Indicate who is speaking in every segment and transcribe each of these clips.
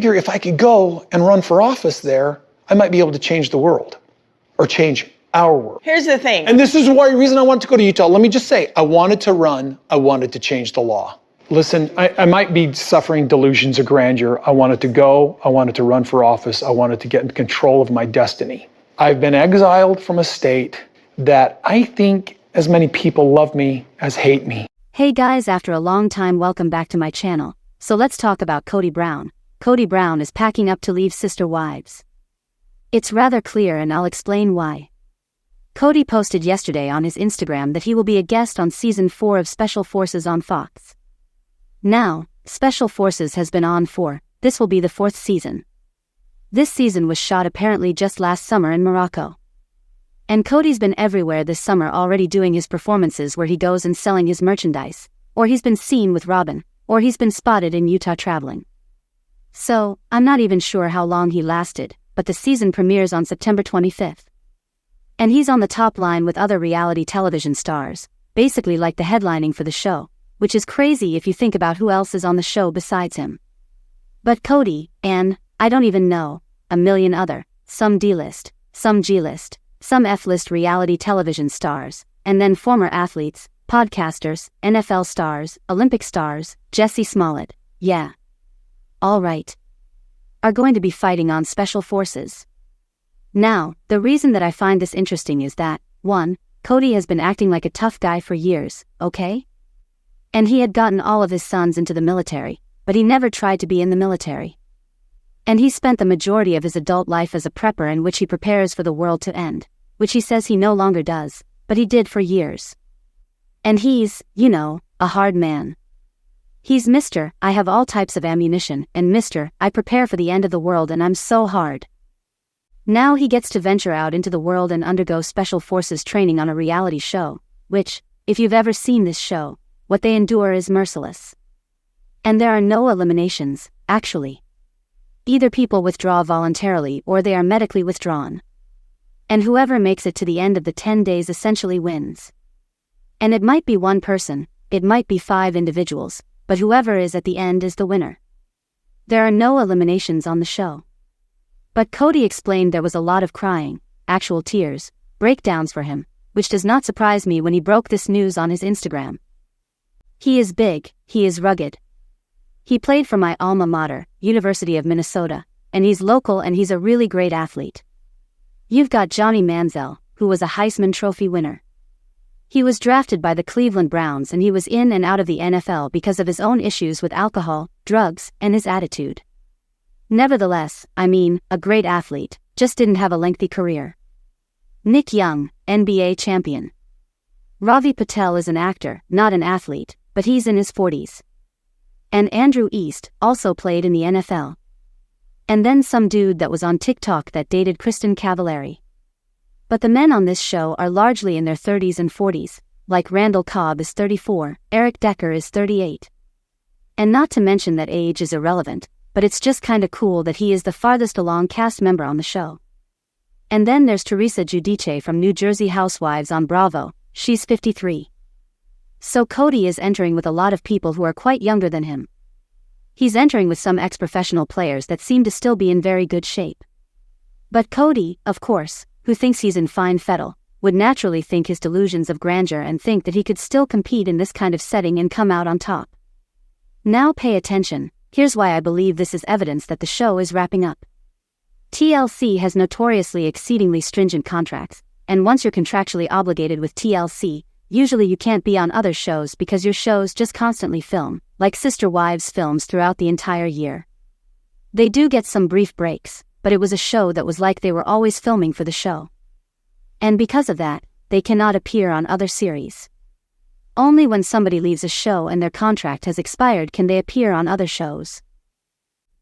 Speaker 1: figure if I could go and run for office there, I might be able to change the world or change our world.
Speaker 2: Here's the thing.
Speaker 1: And this is the reason I wanted to go to Utah. Let me just say, I wanted to run. I wanted to change the law. Listen, I might be suffering delusions of grandeur. I wanted to go. I wanted to run for office. I wanted to get in control of my destiny. I've been exiled from a state that I think as many people love me as hate me.
Speaker 3: Hey guys, after a long time, welcome back to my channel. So let's talk about Kody Brown. Kody Brown is packing up to leave Sister Wives. It's rather clear, and I'll explain why. Kody posted yesterday on his Instagram that he will be a guest on Season 4 of Special Forces on Fox. Now, Special Forces has been on this will be the 4th season. This season was shot apparently just last summer in Morocco. And Kody's been everywhere this summer already doing his performances where he goes and selling his merchandise, or he's been seen with Robyn, or he's been spotted in Utah traveling. So, I'm not even sure how long he lasted, but the season premieres on September 25th. And he's on the top line with other reality television stars, basically like the headlining for the show, which is crazy if you think about who else is on the show besides him. But Kody, and, I don't even know, a million other, some D-list, some G-list, some F-list reality television stars, and then former athletes, podcasters, NFL stars, Olympic stars, Jussie Smollett, yeah. All right. Are going to be fighting on Special Forces. Now, the reason that I find this interesting is that, 1, Kody has been acting like a tough guy for years, okay? And he had gotten all of his sons into the military, but he never tried to be in the military. And he spent the majority of his adult life as a prepper in which he prepares for the world to end, which he says he no longer does, but he did for years. And he's, a hard man. He's Mr. I have all types of ammunition, and Mr. I prepare for the end of the world and I'm so hard. Now he gets to venture out into the world and undergo Special Forces training on a reality show, which, if you've ever seen this show, what they endure is merciless. And there are no eliminations, actually. Either people withdraw voluntarily or they are medically withdrawn. And whoever makes it to the end of the 10 days essentially wins. And it might be one person, it might be 5 individuals, but whoever is at the end is the winner. There are no eliminations on the show. But Kody explained there was a lot of crying, actual tears, breakdowns for him, which does not surprise me when he broke this news on his Instagram. He is big, he is rugged. He played for my alma mater, University of Minnesota, and he's local and he's a really great athlete. You've got Johnny Manziel, who was a Heisman Trophy winner. He was drafted by the Cleveland Browns and he was in and out of the NFL because of his own issues with alcohol, drugs, and his attitude. Nevertheless, a great athlete, just didn't have a lengthy career. Nick Young, NBA champion. Ravi Patel is an actor, not an athlete, but he's in his 40s. And Andrew East also played in the NFL. And then some dude that was on TikTok that dated Kristen Cavallari. But the men on this show are largely in their 30s and 40s, like Randall Cobb is 34, Eric Decker is 38. And not to mention that age is irrelevant, but it's just kinda cool that he is the farthest along cast member on the show. And then there's Teresa Giudice from New Jersey Housewives on Bravo, she's 53. So Kody is entering with a lot of people who are quite younger than him. He's entering with some ex-professional players that seem to still be in very good shape. But Kody, of course, who thinks he's in fine fettle, would naturally think his delusions of grandeur and think that he could still compete in this kind of setting and come out on top. Now pay attention, here's why I believe this is evidence that the show is wrapping up. TLC has notoriously exceedingly stringent contracts, and once you're contractually obligated with TLC, usually you can't be on other shows because your shows just constantly film, like Sister Wives films throughout the entire year. They do get some brief breaks, but it was a show that was like they were always filming for the show. And because of that, they cannot appear on other series. Only when somebody leaves a show and their contract has expired can they appear on other shows.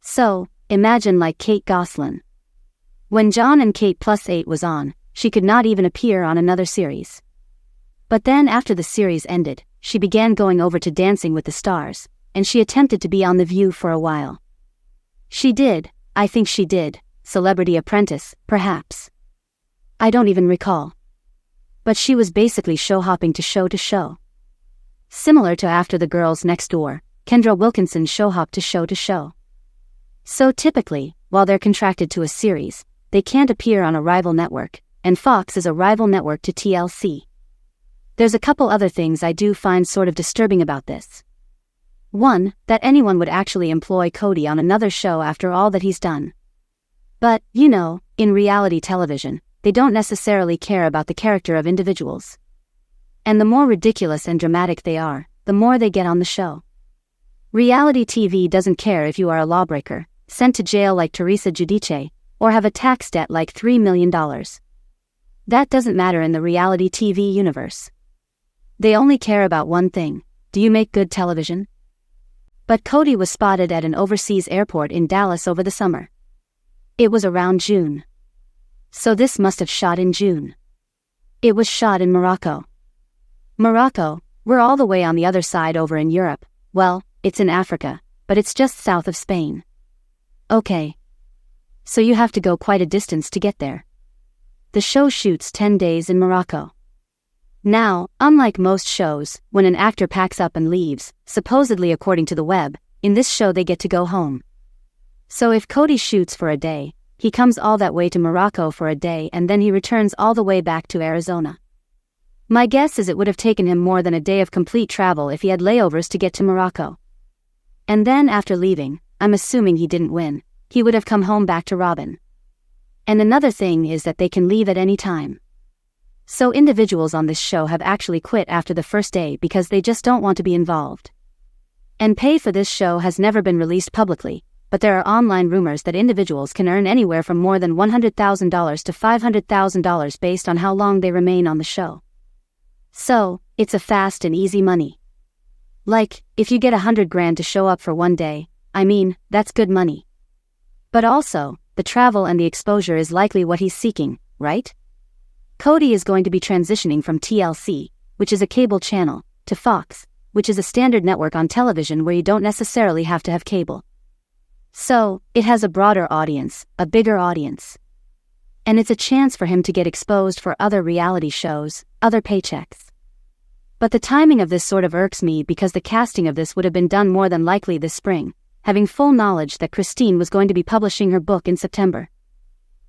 Speaker 3: So, imagine like Kate Gosselin. When John and Kate Plus 8 was on, she could not even appear on another series. But then after the series ended, she began going over to Dancing with the Stars, and she attempted to be on The View for a while. She did, I think she did, Celebrity Apprentice, perhaps. I don't even recall. But she was basically show-hopping to show. Similar to After the Girls Next Door, Kendra Wilkinson show-hopped to show. So typically, while they're contracted to a series, they can't appear on a rival network, and Fox is a rival network to TLC. There's a couple other things I do find sort of disturbing about this. One, that anyone would actually employ Kody on another show after all that he's done. But, you know, in reality television, they don't necessarily care about the character of individuals. And the more ridiculous and dramatic they are, the more they get on the show. Reality TV doesn't care if you are a lawbreaker, sent to jail like Teresa Giudice, or have a tax debt like $3 million. That doesn't matter in the reality TV universe. They only care about one thing: do you make good television? But Kody was spotted at an overseas airport in Dallas over the summer. It was around June. So this must have shot in June. It was shot in Morocco. Morocco, we're all the way on the other side over in Europe. Well, it's in Africa, but it's just south of Spain. Okay. So you have to go quite a distance to get there. The show shoots 10 days in Morocco. Now, unlike most shows, when an actor packs up and leaves, supposedly according to the web, in this show they get to go home. So if Kody shoots for a day, he comes all that way to Morocco for a day and then he returns all the way back to Arizona. My guess is it would have taken him more than a day of complete travel if he had layovers to get to Morocco. And then after leaving, I'm assuming he didn't win, he would have come home back to Robyn. And another thing is that they can leave at any time. So individuals on this show have actually quit after the first day because they just don't want to be involved. And pay for this show has never been released publicly, but there are online rumors that individuals can earn anywhere from more than $100,000 to $500,000 based on how long they remain on the show. So, it's a fast and easy money. Like, if you get $100,000 to show up for one day, I mean, that's good money. But also, the travel and the exposure is likely what he's seeking, right? Kody is going to be transitioning from TLC, which is a cable channel, to Fox, which is a standard network on television where you don't necessarily have to have cable. So, it has a broader audience, a bigger audience. And it's a chance for him to get exposed for other reality shows, other paychecks. But the timing of this sort of irks me because the casting of this would have been done more than likely this spring, having full knowledge that Christine was going to be publishing her book in September.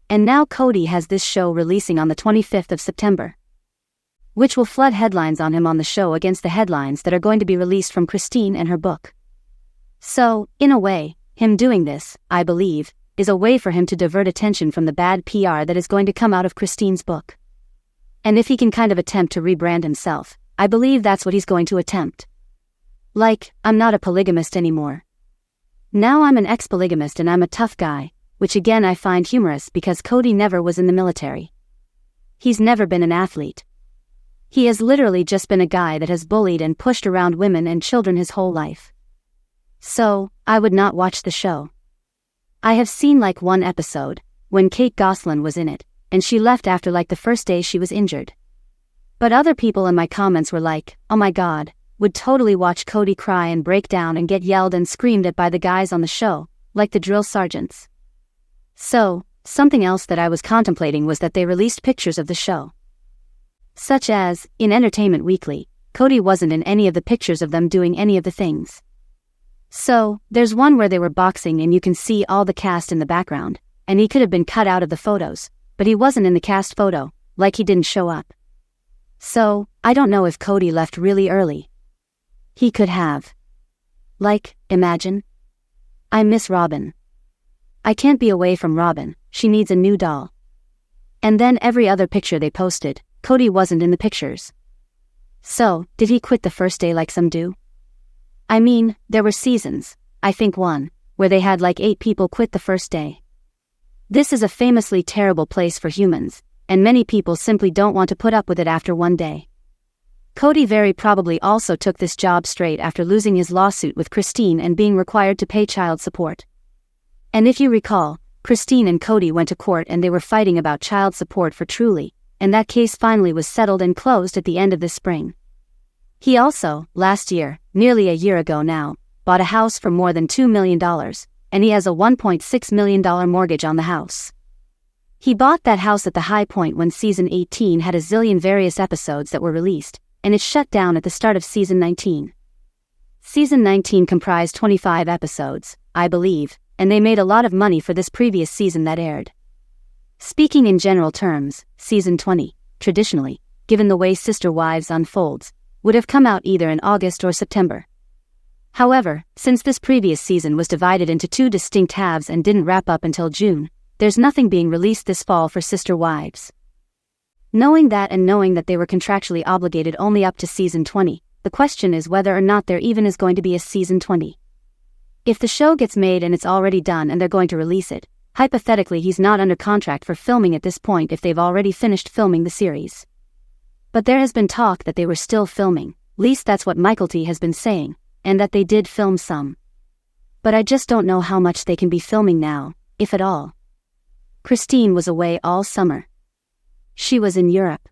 Speaker 3: And now Kody has this show releasing on the 25th of September. Which will flood headlines on him on the show against the headlines that are going to be released from Christine and her book. So, in a way, him doing this, I believe, is a way for him to divert attention from the bad PR that is going to come out of Christine's book. And if he can kind of attempt to rebrand himself, I believe that's what he's going to attempt. Like, I'm not a polygamist anymore. Now I'm an ex-polygamist and I'm a tough guy, which again I find humorous because Kody never was in the military. He's never been an athlete. He has literally just been a guy that has bullied and pushed around women and children his whole life. So, I would not watch the show. I have seen like one episode, when Kate Gosselin was in it, and she left after like the first day she was injured. But other people in my comments were like, oh my god, would totally watch Kody cry and break down and get yelled and screamed at by the guys on the show, like the drill sergeants. So, something else that I was contemplating was that they released pictures of the show. Such as, in Entertainment Weekly, Kody wasn't in any of the pictures of them doing any of the things. So, there's one where they were boxing and you can see all the cast in the background, and he could have been cut out of the photos, but he wasn't in the cast photo, like he didn't show up. So, I don't know if Kody left really early. He could have. Like, imagine. I miss Robyn. I can't be away from Robyn, she needs a new doll. And then every other picture they posted, Kody wasn't in the pictures. So, did he quit the first day like some do? I mean, there were seasons, I think one, where they had like 8 people quit the first day. This is a famously terrible place for humans, and many people simply don't want to put up with it after one day. Kody very probably also took this job straight after losing his lawsuit with Christine and being required to pay child support. And if you recall, Christine and Kody went to court and they were fighting about child support for Truly, and that case finally was settled and closed at the end of this spring. He also, last year, nearly a year ago now, bought a house for more than $2 million, and he has a $1.6 million mortgage on the house. He bought that house at the high point when season 18 had a zillion various episodes that were released, and it shut down at the start of season 19. Season 19 comprised 25 episodes, I believe, and they made a lot of money for this previous season that aired. Speaking in general terms, season 20, traditionally, given the way Sister Wives unfolds, would have come out either in August or September. However, since this previous season was divided into two distinct halves and didn't wrap up until June, there's nothing being released this fall for Sister Wives. Knowing that and knowing that they were contractually obligated only up to season 20, the question is whether or not there even is going to be a season 20. If the show gets made and it's already done and they're going to release it, hypothetically he's not under contract for filming at this point if they've already finished filming the series. But there has been talk that they were still filming, least that's what Michael T has been saying, and that they did film some. But I just don't know how much they can be filming now, if at all. Christine was away all summer. She was in Europe.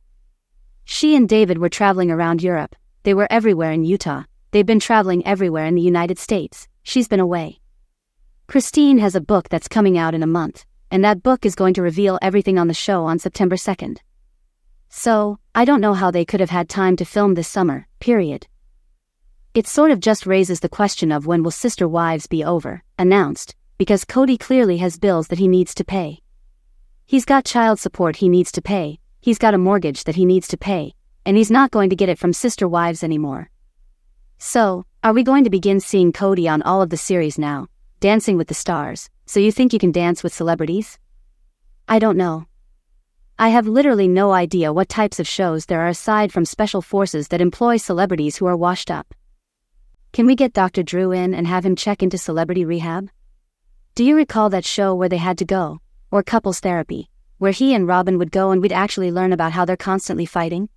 Speaker 3: She and David were traveling around Europe. They were everywhere in Utah. They've been traveling everywhere in the United States. She's been away. Christine has a book that's coming out in a month, and that book is going to reveal everything on the show on September 2nd. So, I don't know how they could have had time to film this summer, period. It sort of just raises the question of when will Sister Wives be over, announced, because Kody clearly has bills that he needs to pay. He's got child support he needs to pay, he's got a mortgage that he needs to pay, and he's not going to get it from Sister Wives anymore. So, are we going to begin seeing Kody on all of the series now, dancing with the stars, so you think you can dance with celebrities? I don't know. I have literally no idea what types of shows there are aside from Special Forces that employ celebrities who are washed up. Can we get Dr. Drew in and have him check into celebrity rehab? Do you recall that show Where They Had to Go, or Couples Therapy, where he and Robyn would go and we'd actually learn about how they're constantly fighting?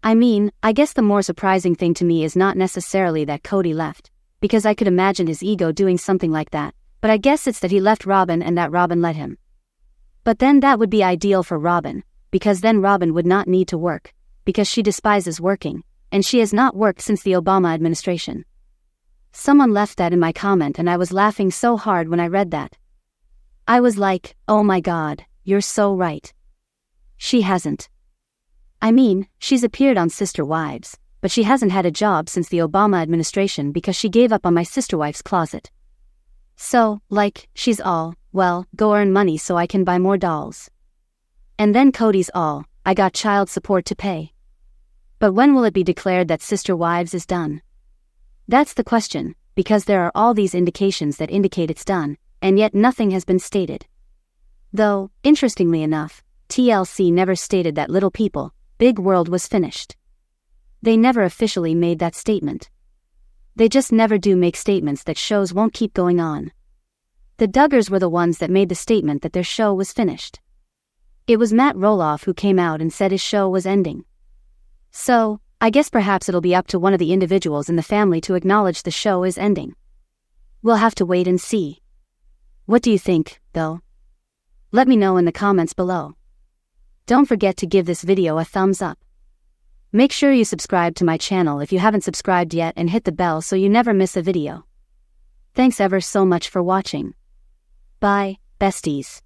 Speaker 3: I mean, I guess the more surprising thing to me is not necessarily that Kody left, because I could imagine his ego doing something like that, but I guess it's that he left Robyn and that Robyn let him. But then that would be ideal for Robyn, because then Robyn would not need to work, because she despises working, and she has not worked since the Obama administration. Someone left that in my comment and I was laughing so hard when I read that. I was like, oh my god, you're so right. She hasn't. I mean, she's appeared on Sister Wives, but she hasn't had a job since the Obama administration because she gave up on my Sister Wives closet. So, like, she's all, well, go earn money so I can buy more dolls. And then Kody's all, I got child support to pay. But when will it be declared that Sister Wives is done? That's the question, because there are all these indications that indicate it's done, and yet nothing has been stated. Though, interestingly enough, TLC never stated that Little People, Big World was finished. They never officially made that statement. They just never do make statements that shows won't keep going on. The Duggars were the ones that made the statement that their show was finished. It was Matt Roloff who came out and said his show was ending. So, I guess perhaps it'll be up to one of the individuals in the family to acknowledge the show is ending. We'll have to wait and see. What do you think, though? Let me know in the comments below. Don't forget to give this video a thumbs up. Make sure you subscribe to my channel if you haven't subscribed yet and hit the bell so you never miss a video. Thanks ever so much for watching. Bye, besties.